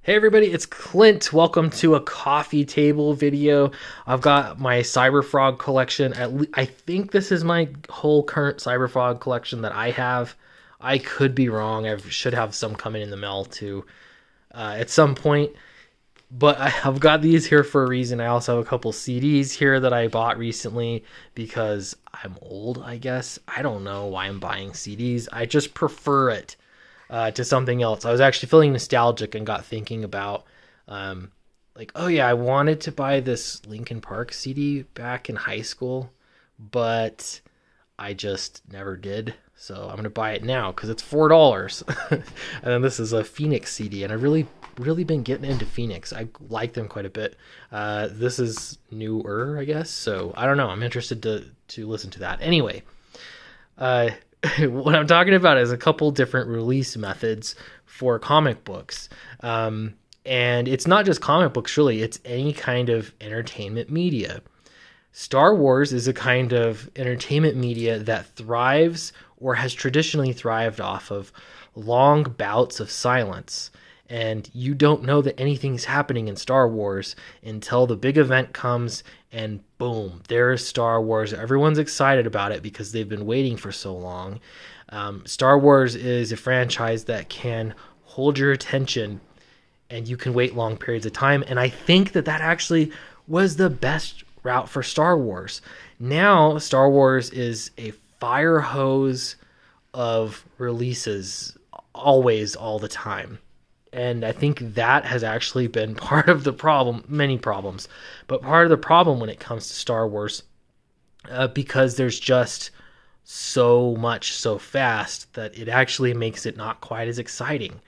Hey everybody, it's Clint. Welcome to a coffee table video. I've got my Cyberfrog collection. I think this is my whole current Cyberfrog collection that I have. I could be wrong. I should have some coming in the mail too at some point. But I've got these here for a reason. I also have a couple CDs here that I bought recently because I'm old, I guess. I don't know why I'm buying CDs. I just prefer it to something else. I was actually feeling nostalgic and got thinking about oh yeah, I wanted to buy this Linkin Park CD back in high school, but I just never did. So I'm gonna buy it now because it's $4. And then this is a Phoenix CD, and I really been getting into Phoenix. I like them quite a bit. This is newer, I guess. So I don't know. I'm interested to listen to that. Anyway, what I'm talking about is a couple different release methods for comic books. And it's not just comic books, really. It's any kind of entertainment media. Star Wars is a kind of entertainment media that thrives or has traditionally thrived off of long bouts of silence. And you don't know that anything's happening in Star Wars until the big event comes and boom, there's Star Wars. Everyone's excited about it because they've been waiting for so long. Star Wars is a franchise that can hold your attention and you can wait long periods of time. And I think that actually was the best route for Star Wars. Now, Star Wars is a fire hose of releases always, all the time. And I think that has actually been part of the problem, many problems, but part of the problem when it comes to Star Wars, because there's just so much so fast that it actually makes it not quite as exciting.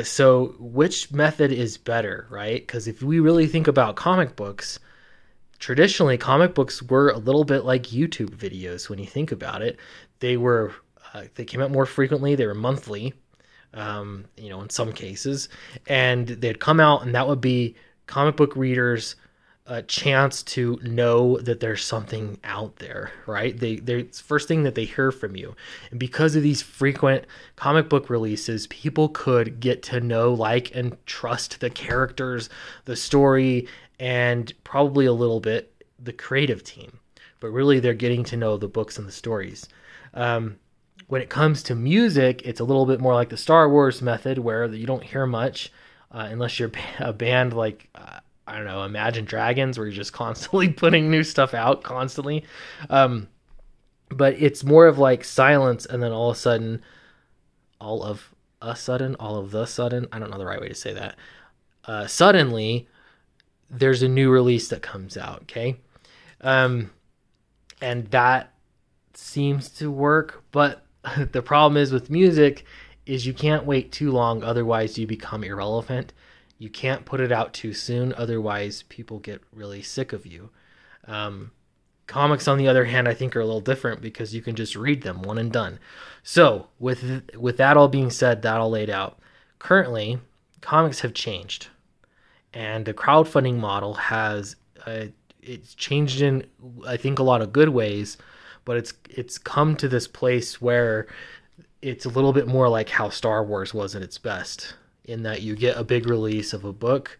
So which method is better, right? Because if we really think about comic books, traditionally comic books were a little bit like YouTube videos. When you think about it, they came out more frequently. They were monthly. In some cases, and they'd come out and that would be comic book readers a chance to know that there's something out there, right? It's the first thing that they hear from you. And because of these frequent comic book releases, people could get to know, like, and trust the characters, the story, and probably a little bit the creative team. But really they're getting to know the books and the stories. When it comes to music, it's a little bit more like the Star Wars method where you don't hear much unless you're a band like, I don't know, Imagine Dragons, where you're just constantly putting new stuff out constantly. But it's more of like silence, and then all of the sudden, I don't know the right way to say that. Suddenly, there's a new release that comes out, okay? And that seems to work, but the problem is with music is you can't wait too long, otherwise you become irrelevant. You can't put it out too soon, otherwise people get really sick of you. Comics, on the other hand, I think are a little different because you can just read them one and done. So with that all being said, that all laid out, currently comics have changed, and the crowdfunding model has it's changed in, I think, a lot of good ways. But it's come to this place where it's a little bit more like how Star Wars was at its best, in that you get a big release of a book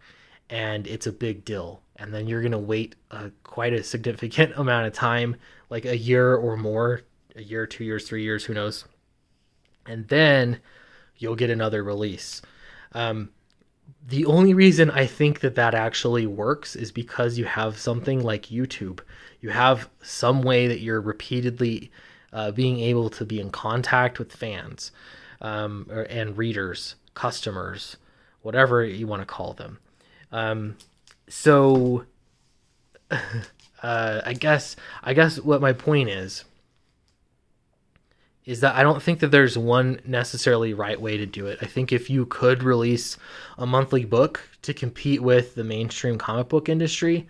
and it's a big deal. And then you're going to wait quite a significant amount of time, like a year or more, a year, 2 years, 3 years, who knows. And then you'll get another release. The only reason I think that actually works is because you have something like YouTube. You have some way that you're repeatedly being able to be in contact with fans and readers, customers, whatever you want to call them. I guess what my point is that I don't think that there's one necessarily right way to do it. I think if you could release a monthly book to compete with the mainstream comic book industry,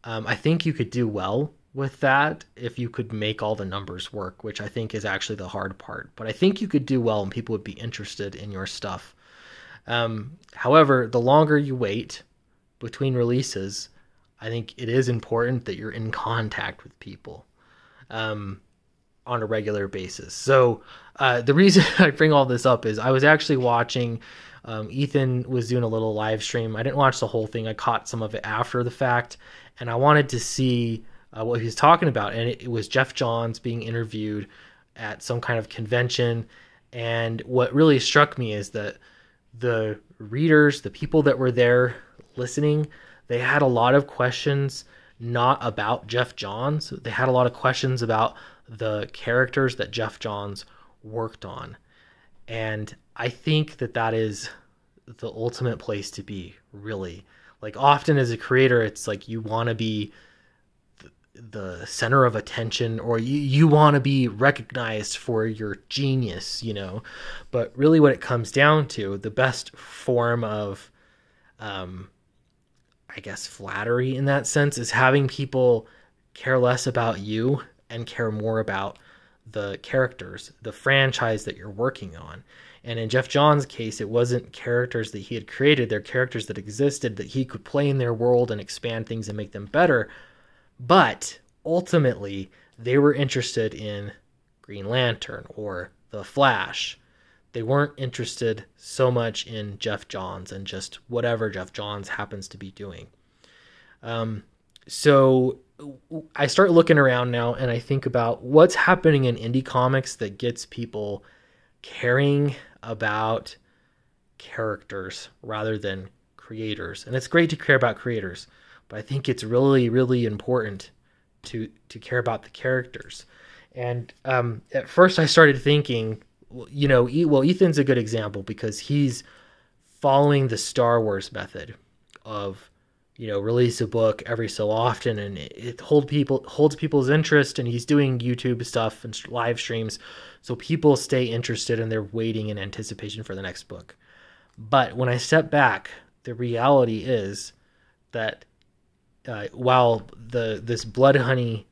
I think you could do well with that if you could make all the numbers work, which I think is actually the hard part. But I think you could do well and people would be interested in your stuff. However, the longer you wait between releases, I think it is important that you're in contact with people. On a regular basis. So the reason I bring all this up is I was actually watching Ethan was doing a little live stream. I didn't watch the whole thing. I caught some of it after the fact, and I wanted to see what he was talking about. And it was Geoff Johns being interviewed at some kind of convention. And what really struck me is that the readers, the people that were there listening, they had a lot of questions not about Geoff Johns. They had a lot of questions about the characters that Geoff Johns worked on. And I think that that is the ultimate place to be, really. Like, often as a creator, it's like you want to be the center of attention, or you want to be recognized for your genius, you know. But really what it comes down to, the best form of, I guess, flattery in that sense, is having people care less about you and care more about the characters, the franchise that you're working on. And in Geoff Johns' case, it wasn't characters that he had created. They're characters that existed that he could play in their world and expand things and make them better. But ultimately, they were interested in Green Lantern or The Flash. They weren't interested so much in Geoff Johns and just whatever Geoff Johns happens to be doing. So I start looking around now and I think about what's happening in indie comics that gets people caring about characters rather than creators. And it's great to care about creators, but I think it's really, really important to care about the characters. And at first I started thinking, you know, Ethan's a good example because he's following the Star Wars method of, you know, release a book every so often, and it holds people's interest, and he's doing YouTube stuff and live streams, so people stay interested and they're waiting in anticipation for the next book. But when I step back, the reality is that while this Blood Honey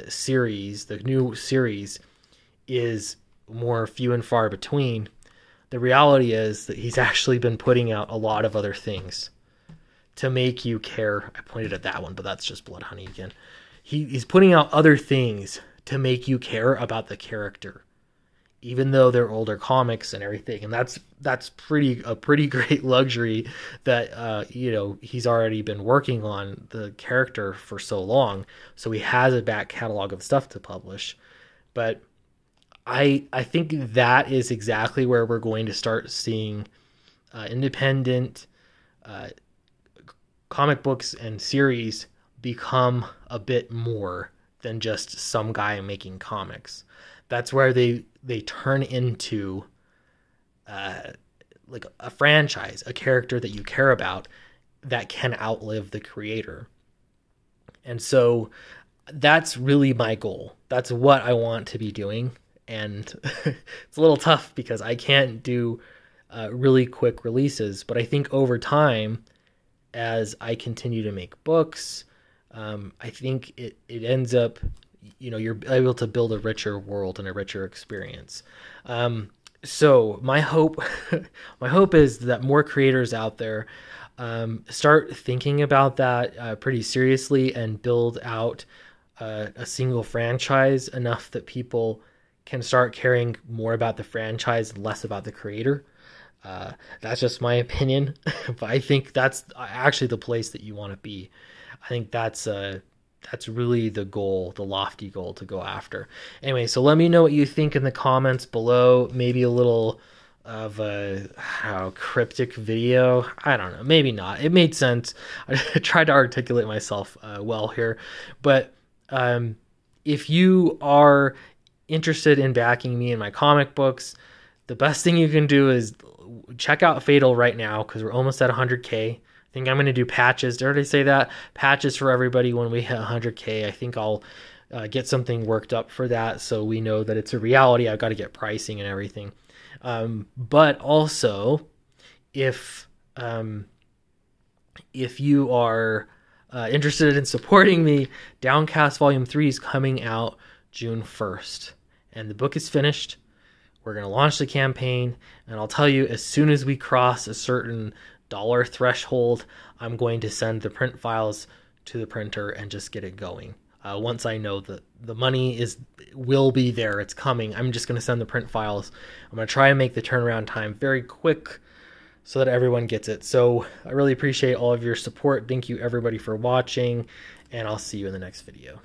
series, the new series, is more few and far between, the reality is that he's actually been putting out a lot of other things to make you care. I pointed at that one, but that's just Blood Honey again. He's putting out other things to make you care about the character, even though they're older comics and everything. And that's a pretty great luxury that you know, he's already been working on the character for so long, so he has a back catalog of stuff to publish. But I think that is exactly where we're going to start seeing independent comic books and series become a bit more than just some guy making comics. That's where they turn into like a franchise, a character that you care about that can outlive the creator. And so that's really my goal. That's what I want to be doing. And it's a little tough because I can't do really quick releases, but I think over time, as I continue to make books, I think it ends up, you know, you're able to build a richer world and a richer experience. So my hope is that more creators out there start thinking about that pretty seriously and build out a single franchise enough that people can start caring more about the franchise and less about the creator. That's just my opinion, but I think that's actually the place that you want to be. I think that's really the goal, the lofty goal to go after. Anyway, so let me know what you think in the comments below. Maybe a little of a cryptic video. I don't know, maybe not. It made sense. I tried to articulate myself well here, but if you are interested in backing me in my comic books, the best thing you can do is check out Fatal right now, because we're almost at 100K. I think I'm going to do patches. Did I say that? Patches for everybody when we hit 100K. I think I'll get something worked up for that, so we know that it's a reality. I've got to get pricing and everything. But also, if you are interested in supporting me, Downcast Volume 3 is coming out June 1st. And the book is finished. We're going to launch the campaign, and I'll tell you, as soon as we cross a certain dollar threshold, I'm going to send the print files to the printer and just get it going. Once I know that the money will be there, it's coming, I'm just going to send the print files. I'm going to try and make the turnaround time very quick so that everyone gets it. So I really appreciate all of your support. Thank you everybody for watching, and I'll see you in the next video.